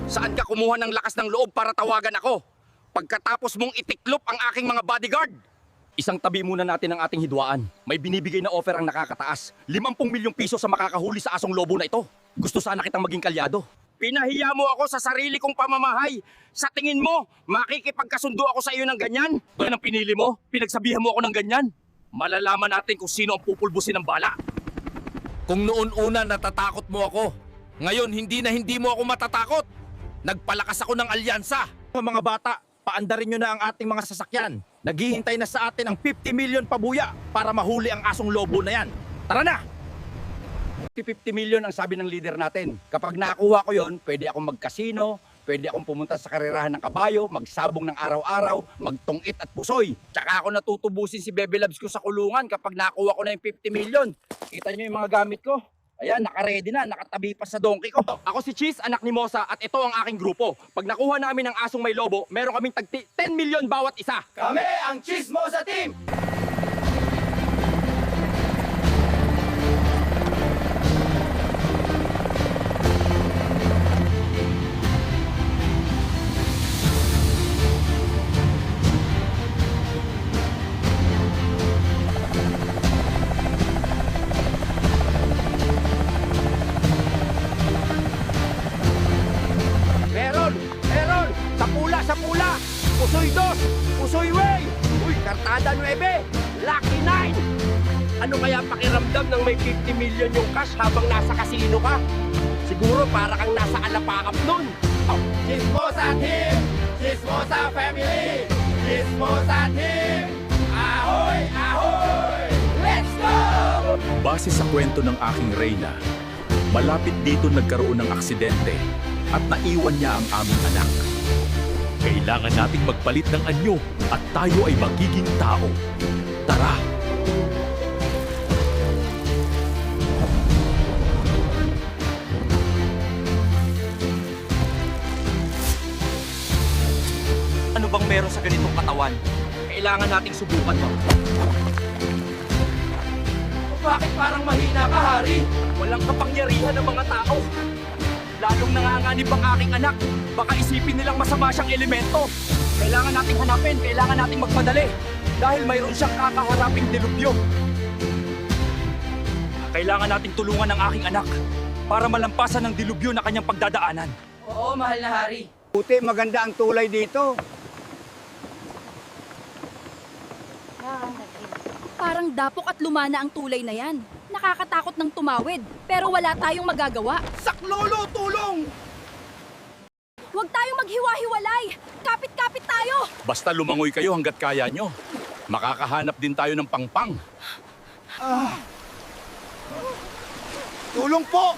Saan ka kumuha ng lakas ng loob para tawagan ako? Pagkatapos mong itiklop ang aking mga bodyguard? Isang tabi muna natin ang ating hidwaan. May binibigay na offer ang nakakataas. 50 milyong piso sa makakahuli sa asong lobo na ito. Gusto sana kitang maging kalyado. Pinahiya mo ako sa sarili kong pamamahay. Sa tingin mo, makikipagkasundo ako sa iyo ng ganyan? Yan ang pinili mo? Pinagsabihan mo ako ng ganyan? Malalaman natin kung sino ang pupulbusin ng bala. Kung noon una natatakot mo ako, ngayon hindi mo ako matatakot. Nagpalakas ako ng alyansa. Mga bata, paandarin nyo na ang ating mga sasakyan. Naghihintay na sa atin ang 50 million pabuya para mahuli ang asong lobo na yan. Tara na! 50 million ang sabi ng leader natin. Kapag nakuha ko yon, pwede akong magkasino, pwede akong pumunta sa karerahan ng kabayo, magsabong ng araw-araw, magtungit at pusoy. Tsaka ako natutubusin si Bebe Labs ko sa kulungan kapag nakuha ko na yung 50 million. Kita nyo yung mga gamit ko? Ayan, nakaredy na, nakatabi pa sa donkey ko. Ako si Cheese, anak ni Mosa, at ito ang aking grupo. Pag nakuha namin ang asong may lobo, meron kaming 10 million bawat isa. Kami ang Chismosa Team! Meron! Meron! Sa pula! Pusoy 2! Pusoy way! Uy, kartada 9! Lucky 9! Ano kaya pakiramdam ng may 50 million yung cash habang nasa kasino ka? Siguro para kang nasa alapaap nun. Oh. Chismosa Team! Chismosa Family! Chismosa Team! Ahoy! Ahoy! Let's go! Base sa kwento ng aking reyna, malapit dito nagkaroon ng aksidente at naiwan niya ang aming anak. Kailangan nating magpalit ng anyo at tayo ay magiging tao. Tara! Ano bang meron sa ganitong katawan? Kailangan nating subukan to. Bakit parang mahina ka, Hari? Walang kapangyarihan ng mga tao. Lalong nanganganib ang aking anak. Baka isipin nilang masama siyang elemento. Kailangan nating hanapin, kailangan nating magpadali. Dahil mayroon siyang kakaharaping dilubyo. Kailangan nating tulungan ang aking anak para malampasan ang dilubyo na kanyang pagdadaanan. Oo, mahal na Hari. Puti, maganda ang tulay dito. Parang dapok at lumana ang tulay na yan. Nakakatakot ng tumawid, pero wala tayong magagawa. Saklolo, tulong! Huwag tayong maghiwa-hiwalay! Kapit-kapit tayo! Basta lumangoy kayo hanggat kaya nyo. Makakahanap din tayo ng pangpang. Tulong po!